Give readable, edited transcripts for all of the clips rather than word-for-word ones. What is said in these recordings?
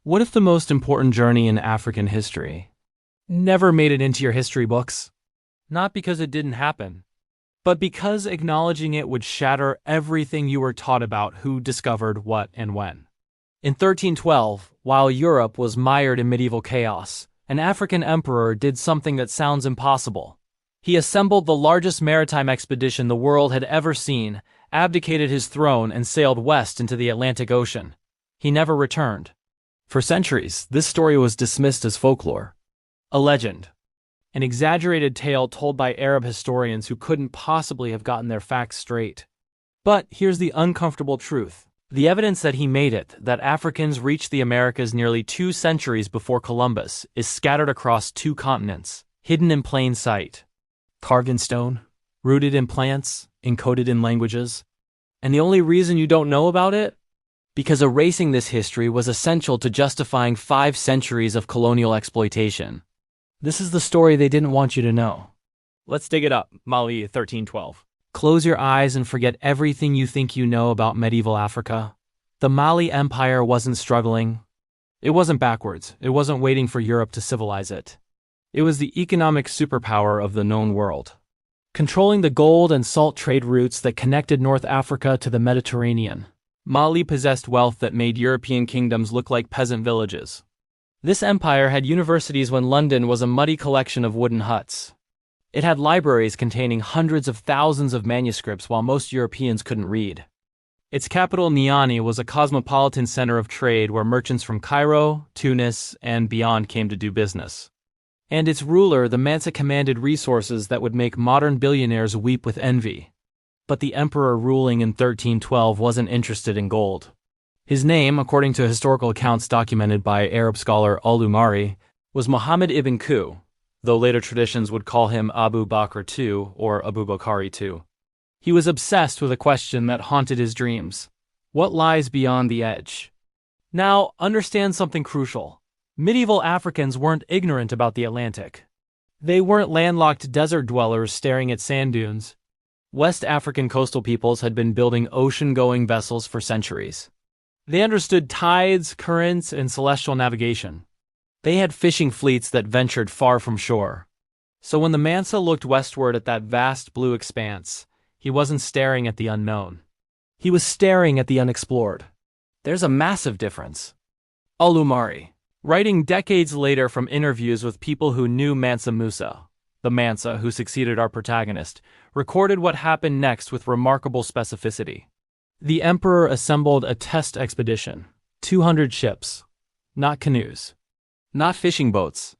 What if the most important journey in African history never made it into your history books? Not because it didn't happen, but because acknowledging it would shatter everything you were taught about who discovered what and when. In 1312, while Europe was mired in medieval chaos, an African emperor did something that sounds impossible. He assembled the largest maritime expedition the world had ever seen, abdicated his throne, and sailed west into the Atlantic Ocean. He never returned. For centuries, this story was dismissed as folklore, a legend, an exaggerated tale told by Arab historians who couldn't possibly have gotten their facts straight. But here's the uncomfortable truth. The evidence that he made it, that Africans reached the Americas nearly 2 centuries before Columbus, is scattered across 2 continents, hidden in plain sight. Carved in stone, rooted in plants, encoded in languages. And the only reason you don't know about it? Because erasing this history was essential to justifying 5 centuries of colonial exploitation. This is the story they didn't want you to know. Let's dig it up, Mali 1312. Close your eyes and forget everything you think you know about medieval Africa. The Mali Empire wasn't struggling. It wasn't backwards. It wasn't waiting for Europe to civilize it. It was the economic superpower of the known world, controlling the gold and salt trade routes that connected North Africa to the Mediterranean. Mali possessed wealth that made European kingdoms look like peasant villages. This empire had universities when London was a muddy collection of wooden huts. It had libraries containing hundreds of thousands of manuscripts while most Europeans couldn't read. Its capital, Niani, was a cosmopolitan center of trade where merchants from Cairo, Tunis, and beyond came to do business. And its ruler, the Mansa, commanded resources that would make modern billionaires weep with envy. But the emperor ruling in 1312 wasn't interested in gold. His name, according to historical accounts documented by Arab scholar Al-Umari, was Muhammad ibn Ku, though later traditions would call him Abu Bakr II or Abu Bakari II. He was obsessed with a question that haunted his dreams. What lies beyond the edge? Now, understand something crucial. Medieval Africans weren't ignorant about the Atlantic. They weren't landlocked desert dwellers staring at sand dunes. West African coastal peoples had been building ocean-going vessels for centuries. They understood tides, currents, and celestial navigation. They had fishing fleets that ventured far from shore. So when the Mansa looked westward at that vast blue expanse, he wasn't staring at the unknown. He was staring at the unexplored. There's a massive difference. Al-Umari, writing decades later from interviews with people who knew Mansa Musa, the Mansa who succeeded our protagonist, recorded what happened next with remarkable specificity. The emperor assembled a test expedition, 200 ships, not canoes, not fishing boats,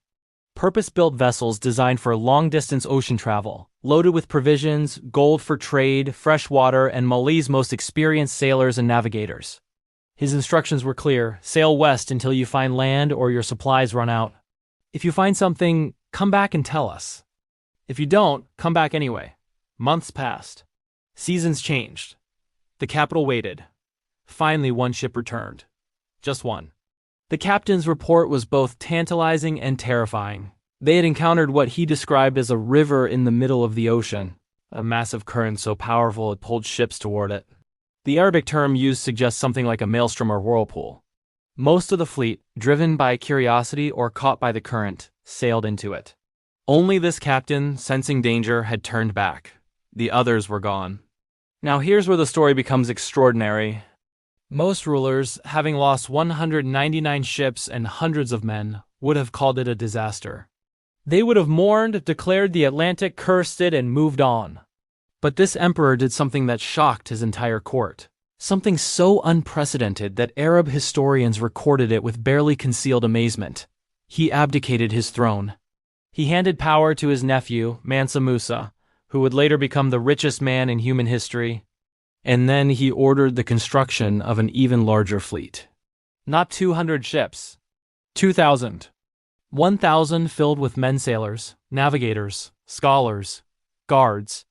purpose-built vessels designed for long-distance ocean travel, loaded with provisions, gold for trade, fresh water, and Mali's most experienced sailors and navigators. His instructions were clear: sail west until you find land or your supplies run out. If you find something, come back and tell us. If you don't, come back anyway. Months passed. Seasons changed. The capital waited. Finally, one ship returned. Just one. The captain's report was both tantalizing and terrifying. They had encountered what he described as a river in the middle of the ocean, a massive current so powerful it pulled ships toward it. The Arabic term used suggests something like a maelstrom or whirlpool. Most of the fleet, driven by curiosity or caught by the current, sailed into it. Only this captain, sensing danger, had turned back. The others were gone. Now here's where the story becomes extraordinary. Most rulers, having lost 199 ships and hundreds of men, would have called it a disaster. They would have mourned, declared the Atlantic, cursed it, and moved on. But this emperor did something that shocked his entire court. Something so unprecedented that Arab historians recorded it with barely concealed amazement. He abdicated his throne. He handed power to his nephew, Mansa Musa, who would later become the richest man in human history. And then he ordered the construction of an even larger fleet. Not 200 ships. 2,000. 1,000 filled with men sailors, navigators, scholars, guards.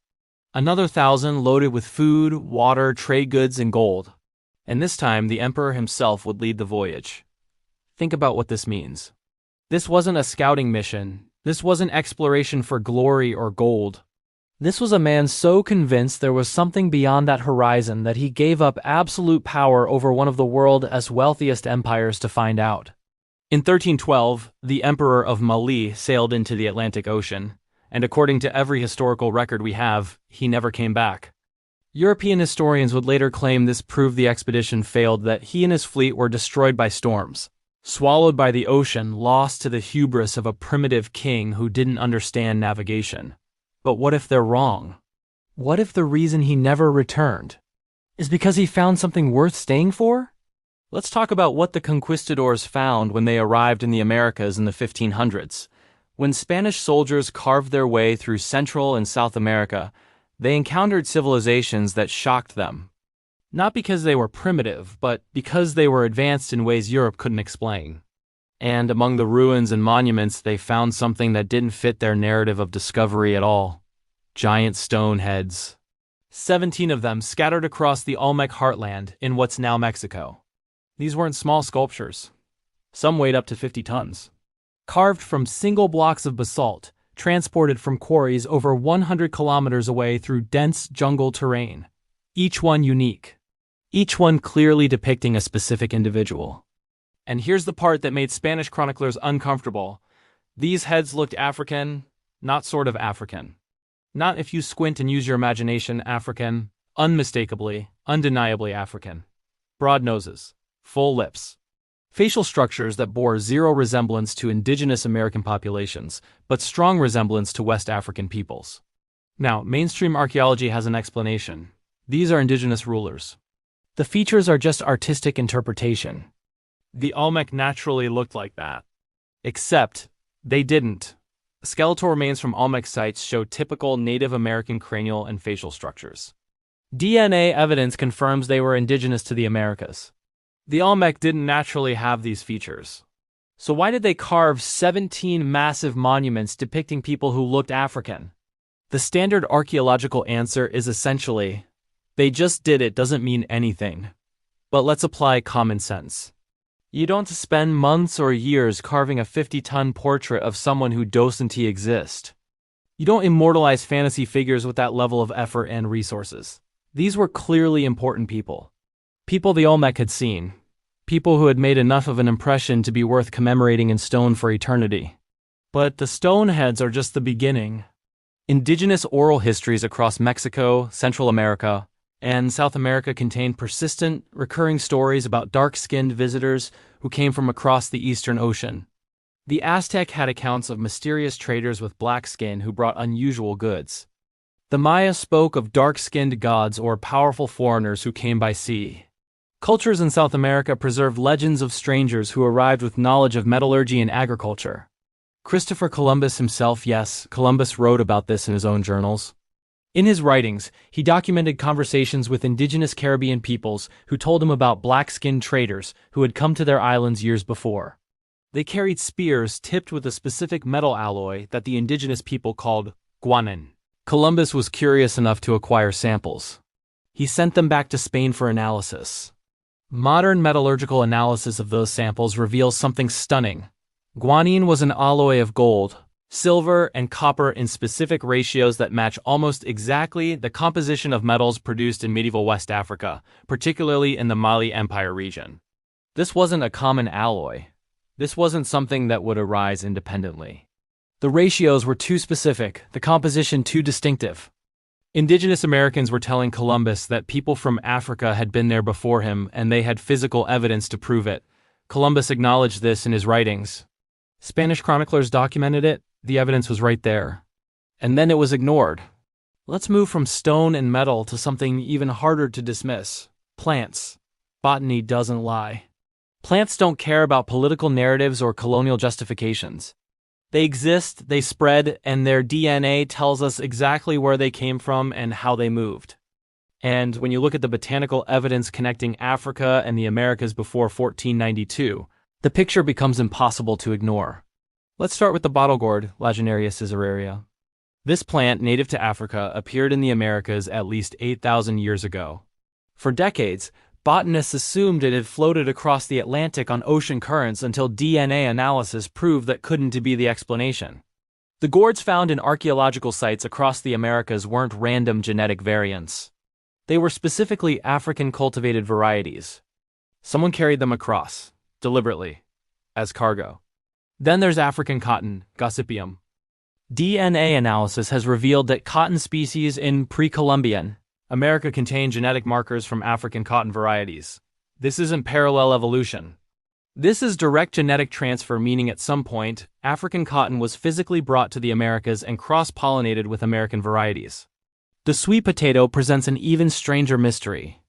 Another 1,000 loaded with food, water, trade goods, and gold. And this time the emperor himself would lead the voyage. Think about what this means. This wasn't a scouting mission. This wasn't exploration for glory or gold. This was a man so convinced there was something beyond that horizon that he gave up absolute power over one of the world's wealthiest empires to find out. In 1312, the Emperor of Mali sailed into the Atlantic Ocean, and according to every historical record we have, he never came back. European historians would later claim this proved the expedition failed, that he and his fleet were destroyed by storms, swallowed by the ocean, lost to the hubris of a primitive king who didn't understand navigation. But what if they're wrong? What if the reason he never returned is because he found something worth staying for? Let's talk about what the conquistadors found when they arrived in the Americas in the 1500s. When Spanish soldiers carved their way through Central and South America, they encountered civilizations that shocked them. Not because they were primitive, but because they were advanced in ways Europe couldn't explain. And among the ruins and monuments, they found something that didn't fit their narrative of discovery at all. Giant stone heads. 17 of them scattered across the Olmec heartland in what's now Mexico. These weren't small sculptures. Some weighed up to 50 tons. Carved from single blocks of basalt, transported from quarries over 100 kilometers away through dense jungle terrain. Each one unique. Each one clearly depicting a specific individual. And here's the part that made Spanish chroniclers uncomfortable. These heads looked African, not sort of African. Not if you squint and use your imagination, African, unmistakably, undeniably African. Broad noses, full lips. Facial structures that bore zero resemblance to indigenous American populations, but strong resemblance to West African peoples. Now, mainstream archaeology has an explanation. These are indigenous rulers. The features are just artistic interpretation. The Olmec naturally looked like that. Except, they didn't. Skeletal remains from Olmec sites show typical Native American cranial and facial structures. DNA evidence confirms they were indigenous to the Americas. The Olmec didn't naturally have these features. So why did they carve 17 massive monuments depicting people who looked African? The standard archaeological answer is essentially, they just did it doesn't mean anything. But let's apply common sense. You don't spend months or years carving a 50-ton portrait of someone who doesn't exist. You don't immortalize fantasy figures with that level of effort and resources. These were clearly important people. People the Olmec had seen. People who had made enough of an impression to be worth commemorating in stone for eternity. But the stone heads are just the beginning. Indigenous oral histories across Mexico, Central America, and South America contain persistent, recurring stories about dark-skinned visitors who came from across the Eastern Ocean. The Aztec had accounts of mysterious traders with black skin who brought unusual goods. The Maya spoke of dark-skinned gods or powerful foreigners who came by sea. Cultures in South America preserved legends of strangers who arrived with knowledge of metallurgy and agriculture. Christopher Columbus himself, yes, Columbus wrote about this in his own journals. In his writings, he documented conversations with indigenous Caribbean peoples who told him about black-skinned traders who had come to their islands years before. They carried spears tipped with a specific metal alloy that the indigenous people called guanin. Columbus was curious enough to acquire samples. He sent them back to Spain for analysis. Modern metallurgical analysis of those samples reveals something stunning. Guanine was an alloy of gold, silver, and copper in specific ratios that match almost exactly the composition of metals produced in medieval West Africa, particularly in the Mali Empire region. This wasn't a common alloy. This wasn't something that would arise independently. The ratios were too specific, the composition too distinctive. Indigenous Americans were telling Columbus that people from Africa had been there before him and they had physical evidence to prove it. Columbus acknowledged this in his writings. Spanish chroniclers documented it, the evidence was right there. And then it was ignored. Let's move from stone and metal to something even harder to dismiss. Plants. Botany doesn't lie. Plants don't care about political narratives or colonial justifications. They exist, they spread, and their DNA tells us exactly where they came from and how they moved. And when you look at the botanical evidence connecting Africa and the Americas before 1492, the picture becomes impossible to ignore. Let's start with the bottlegourd, Lagenaria scissuraria. This plant, native to Africa, appeared in the Americas at least 8,000 years ago. For decades, botanists assumed it had floated across the Atlantic on ocean currents until DNA analysis proved that couldn't be the explanation. The gourds found in archaeological sites across the Americas weren't random genetic variants. They were specifically African cultivated varieties. Someone carried them across, deliberately. as cargo. Then there's African cotton, Gossypium. DNA analysis has revealed that cotton species in Pre-Columbian America contain genetic markers from African cotton varieties. This isn't parallel evolution. This is direct genetic transfer, meaning at some point, African cotton was physically brought to the Americas and cross-pollinated with American varieties. The sweet potato presents an even stranger mystery.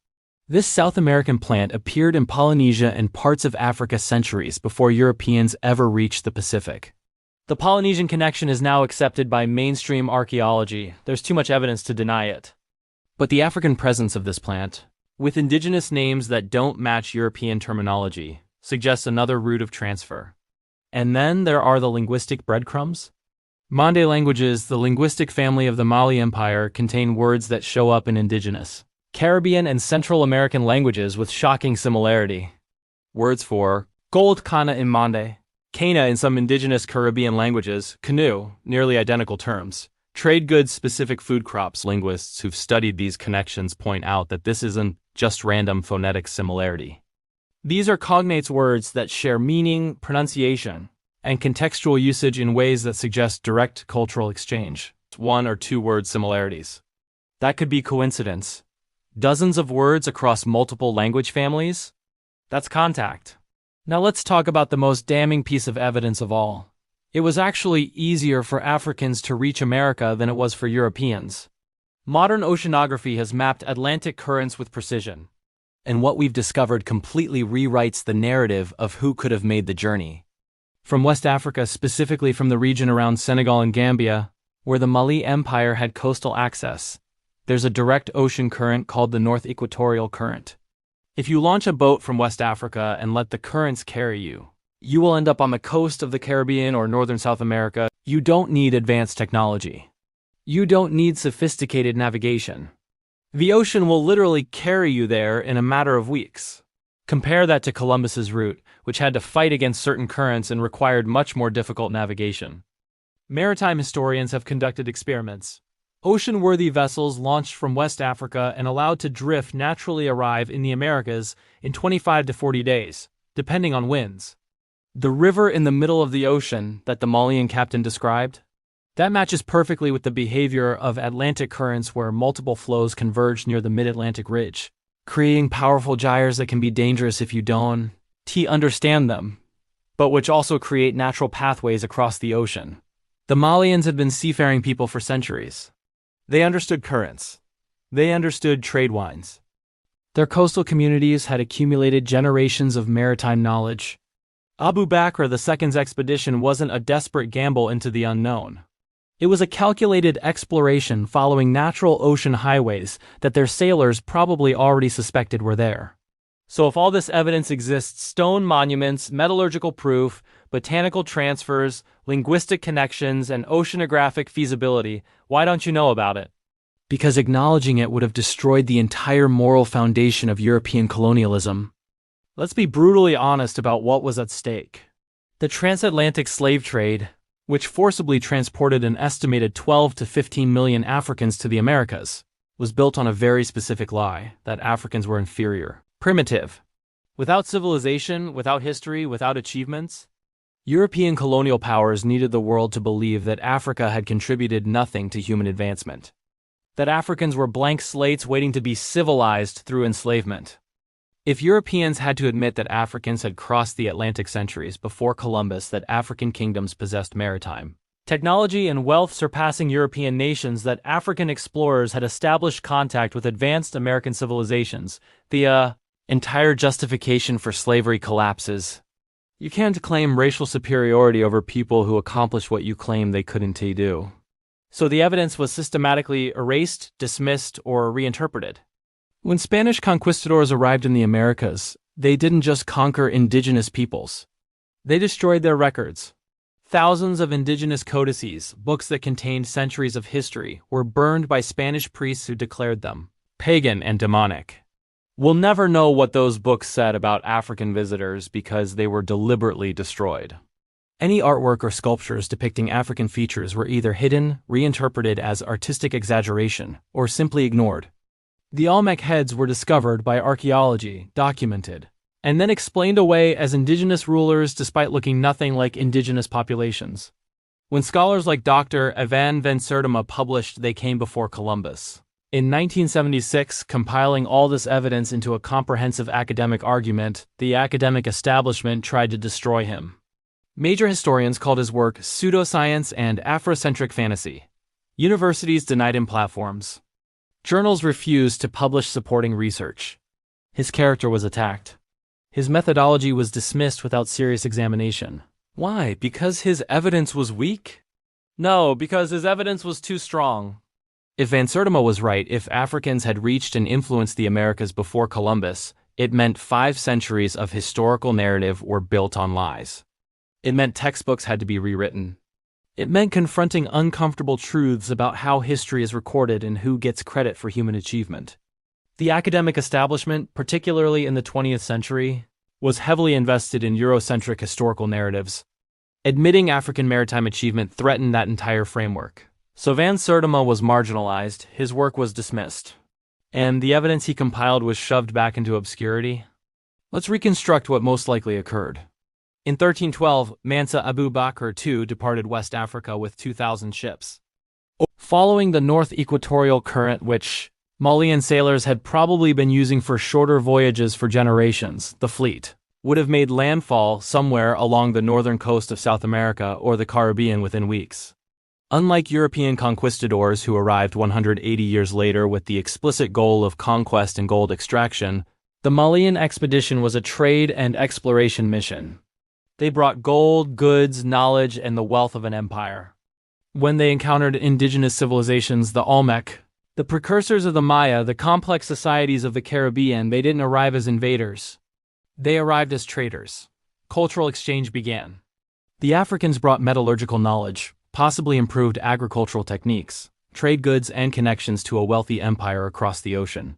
This South American plant appeared in Polynesia and parts of Africa centuries before Europeans ever reached the Pacific. The Polynesian connection is now accepted by mainstream archaeology. There's too much evidence to deny it. But the African presence of this plant, with indigenous names that don't match European terminology, suggests another route of transfer. And then there are the linguistic breadcrumbs. Mande languages, the linguistic family of the Mali Empire, contain words that show up in indigenous Caribbean and Central American languages with shocking similarity. Words for gold kana in Mande, cana in some indigenous Caribbean languages, canoe, nearly identical terms. Trade goods specific food crops. Linguists who've studied these connections point out that this isn't just random phonetic similarity. These are cognates words that share meaning, pronunciation, and contextual usage in ways that suggest direct cultural exchange. One or two word similarities. That could be coincidence. Dozens of words across multiple language families? That's contact. Now let's talk about the most damning piece of evidence of all. It was actually easier for Africans to reach America than it was for Europeans. Modern oceanography has mapped Atlantic currents with precision, and what we've discovered completely rewrites the narrative of who could have made the journey. From West Africa, specifically from the region around Senegal and Gambia, where the Mali Empire had coastal access, there's a direct ocean current called the North Equatorial Current. If you launch a boat from West Africa and let the currents carry you, you will end up on the coast of the Caribbean or northern South America. You don't need advanced technology. You don't need sophisticated navigation. The ocean will literally carry you there in a matter of weeks. Compare that to Columbus's route, which had to fight against certain currents and required much more difficult navigation. Maritime historians have conducted experiments. Ocean-worthy vessels launched from West Africa and allowed to drift naturally arrive in the Americas in 25 to 40 days, depending on winds. The river in the middle of the ocean that the Malian captain described, that matches perfectly with the behavior of Atlantic currents where multiple flows converge near the mid-Atlantic ridge, creating powerful gyres that can be dangerous if you don't understand them, but which also create natural pathways across the ocean. The Malians had been seafaring people for centuries. They understood currents. They understood trade winds. Their coastal communities had accumulated generations of maritime knowledge. Abu Bakr II's expedition wasn't a desperate gamble into the unknown. It was a calculated exploration following natural ocean highways that their sailors probably already suspected were there. So if all this evidence exists, stone monuments, metallurgical proof, botanical transfers, linguistic connections, and oceanographic feasibility, why don't you know about it? Because acknowledging it would have destroyed the entire moral foundation of European colonialism. Let's be brutally honest about what was at stake. The transatlantic slave trade, which forcibly transported an estimated 12 to 15 million Africans to the Americas, was built on a very specific lie that Africans were inferior, primitive. Without civilization, without history, without achievements, European colonial powers needed the world to believe that Africa had contributed nothing to human advancement, that Africans were blank slates waiting to be civilized through enslavement. If Europeans had to admit that Africans had crossed the Atlantic centuries before Columbus, that African kingdoms possessed maritime technology and wealth surpassing European nations, that African explorers had established contact with advanced American civilizations, the entire justification for slavery collapses. You can't claim racial superiority over people who accomplish what you claim they couldn't do. So the evidence was systematically erased, dismissed, or reinterpreted. When Spanish conquistadors arrived in the Americas, they didn't just conquer indigenous peoples. They destroyed their records. Thousands of indigenous codices, books that contained centuries of history, were burned by Spanish priests who declared them pagan and demonic. We'll never know what those books said about African visitors because they were deliberately destroyed. Any artwork or sculptures depicting African features were either hidden, reinterpreted as artistic exaggeration, or simply ignored. The Olmec heads were discovered by archaeology, documented. and then explained away as indigenous rulers despite looking nothing like indigenous populations. When scholars like Dr. Ivan van Sertima published They Came Before Columbus in 1976, compiling all this evidence into a comprehensive academic argument, the academic establishment tried to destroy him. Major historians called his work pseudoscience and Afrocentric fantasy. Universities denied him platforms. Journals refused to publish supporting research. His character was attacked. His methodology was dismissed without serious examination. Why? Because his evidence was weak? No, because his evidence was too strong. If Van Sertima was right, if Africans had reached and influenced the Americas before Columbus, it meant 5 centuries of historical narrative were built on lies. It meant textbooks had to be rewritten. It meant confronting uncomfortable truths about how history is recorded and who gets credit for human achievement. The academic establishment, particularly in the 20th century, was heavily invested in Eurocentric historical narratives. Admitting African maritime achievement threatened that entire framework. So Van Sertima was marginalized, his work was dismissed, and the evidence he compiled was shoved back into obscurity. Let's reconstruct what most likely occurred. In 1312, Mansa Abu Bakari II departed West Africa with 2,000 ships. Following the North Equatorial Current, which Malian sailors had probably been using for shorter voyages for generations, the fleet would have made landfall somewhere along the northern coast of South America or the Caribbean within weeks. Unlike European conquistadors who arrived 180 years later with the explicit goal of conquest and gold extraction, the Malian expedition was a trade and exploration mission. They brought gold, goods, knowledge, and the wealth of an empire. When they encountered indigenous civilizations, the Olmec, the precursors of the Maya, the complex societies of the Caribbean, they didn't arrive as invaders. They arrived as traders. Cultural exchange began. The Africans brought metallurgical knowledge, possibly improved agricultural techniques, trade goods, and connections to a wealthy empire across the ocean.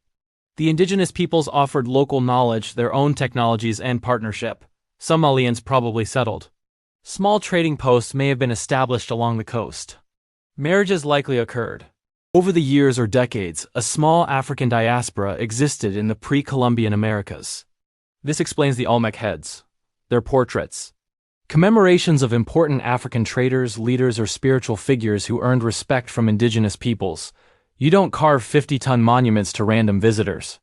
The indigenous peoples offered local knowledge, their own technologies, and partnership. Some Malians probably settled. Small trading posts may have been established along the coast. Marriages likely occurred. Over the years or decades, a small African diaspora existed in the pre-Columbian Americas. This explains the Olmec heads, their portraits, commemorations of important African traders, leaders, or spiritual figures who earned respect from indigenous peoples. You don't carve 50-ton monuments to random visitors.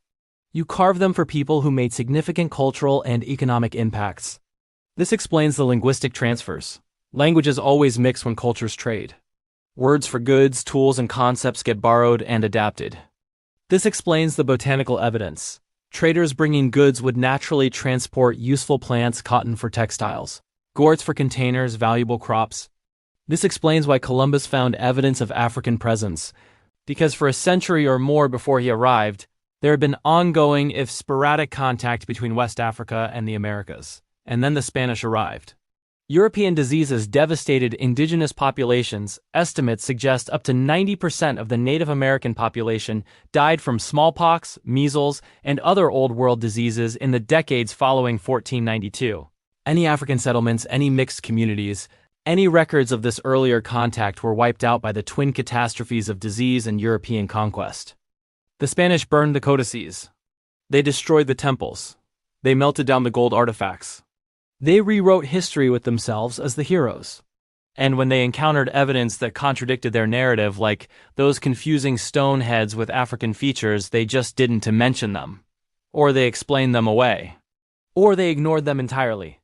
You carve them for people who made significant cultural and economic impacts. This explains the linguistic transfers. Languages always mix when cultures trade. Words for goods, tools, and concepts get borrowed and adapted. This explains the botanical evidence. Traders bringing goods would naturally transport useful plants, cotton for textiles, gourds for containers, valuable crops. This explains why Columbus found evidence of African presence, because for a century or more before he arrived, there had been ongoing, if sporadic, contact between West Africa and the Americas, and then the Spanish arrived. European diseases devastated indigenous populations. Estimates suggest up to 90% of the Native American population died from smallpox, measles, and other Old World diseases in the decades following 1492. Any African settlements, any mixed communities, any records of this earlier contact were wiped out by the twin catastrophes of disease and European conquest. The Spanish burned the codices. They destroyed the temples. They melted down the gold artifacts. They rewrote history with themselves as the heroes. And when they encountered evidence that contradicted their narrative, like those confusing stone heads with African features, they just didn't mention them. Or they explained them away. Or they ignored them entirely.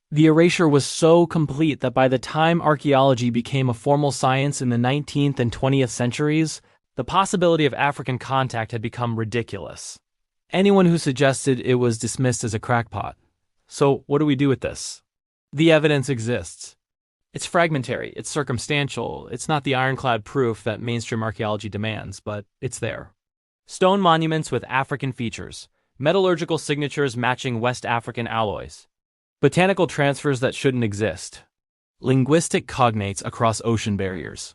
The erasure was so complete that by the time archaeology became a formal science in the 19th and 20th centuries, the possibility of African contact had become ridiculous. Anyone who suggested it was dismissed as a crackpot. So what do we do with this? The evidence exists. It's fragmentary, it's circumstantial, it's not the ironclad proof that mainstream archaeology demands, but it's there. Stone monuments with African features, metallurgical signatures matching West African alloys, botanical transfers that shouldn't exist, linguistic cognates across ocean barriers,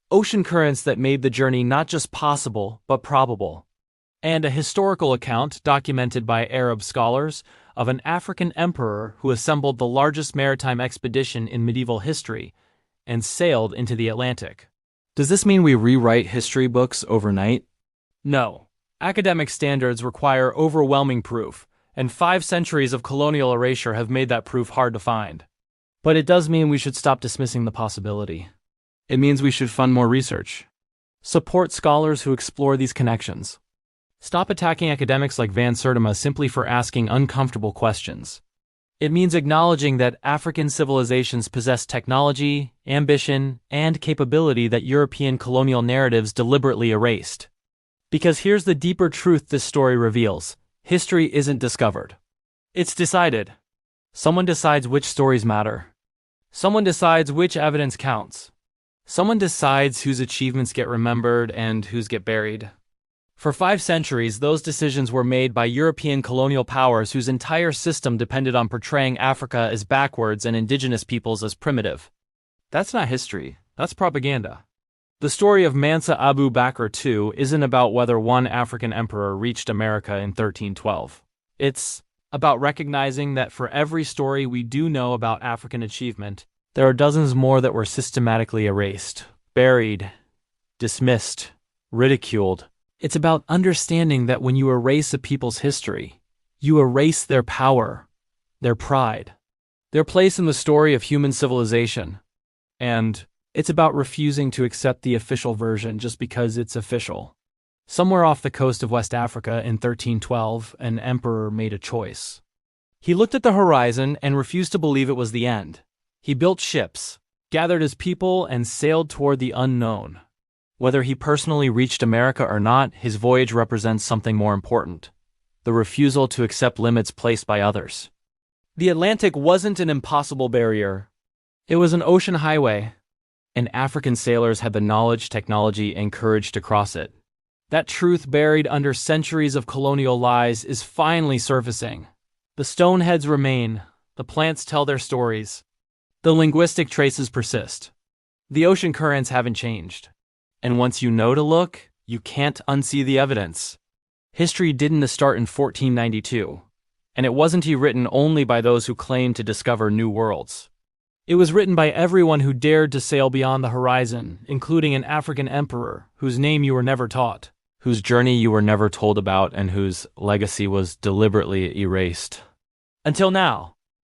ocean currents that made the journey not just possible, but probable, and a historical account documented by Arab scholars of an African emperor who assembled the largest maritime expedition in medieval history and sailed into the Atlantic. Does this mean we rewrite history books overnight? No. Academic standards require overwhelming proof, And 5 centuries of colonial erasure have made that proof hard to find. But it does mean we should stop dismissing the possibility. It means we should fund more research. Support scholars who explore these connections. Stop attacking academics like Van Sertima simply for asking uncomfortable questions. It means acknowledging that African civilizations possess technology, ambition, and capability that European colonial narratives deliberately erased. Because here's the deeper truth this story reveals: history isn't discovered. It's decided. Someone decides which stories matter. Someone decides which evidence counts. Someone decides whose achievements get remembered and whose get buried. For 5 centuries, those decisions were made by European colonial powers whose entire system depended on portraying Africa as backwards and indigenous peoples as primitive. That's not history, that's propaganda. The story of Mansa Abu Bakar II isn't about whether one African emperor reached America in 1312. It's about recognizing that for every story we do know about African achievement, there are dozens more that were systematically erased, buried, dismissed, ridiculed. It's about understanding that when you erase a people's history, you erase their power, their pride, their place in the story of human civilization. And it's about refusing to accept the official version just because it's official. Somewhere off the coast of West Africa in 1312, an emperor made a choice. He looked at the horizon and refused to believe it was the end. He built ships, gathered his people, and sailed toward the unknown. Whether he personally reached America or not, his voyage represents something more important: the refusal to accept limits placed by others. The Atlantic wasn't an impossible barrier. It was an ocean highway, and African sailors had the knowledge, technology, and courage to cross it. That truth buried under centuries of colonial lies is finally surfacing. The stoneheads remain, the plants tell their stories, the linguistic traces persist. The ocean currents haven't changed. And once you know to look, you can't unsee the evidence. History didn't start in 1492, and it wasn't written only by those who claimed to discover new worlds. It was written by everyone who dared to sail beyond the horizon, including an African emperor whose name you were never taught, whose journey you were never told about, and whose legacy was deliberately erased. Until now.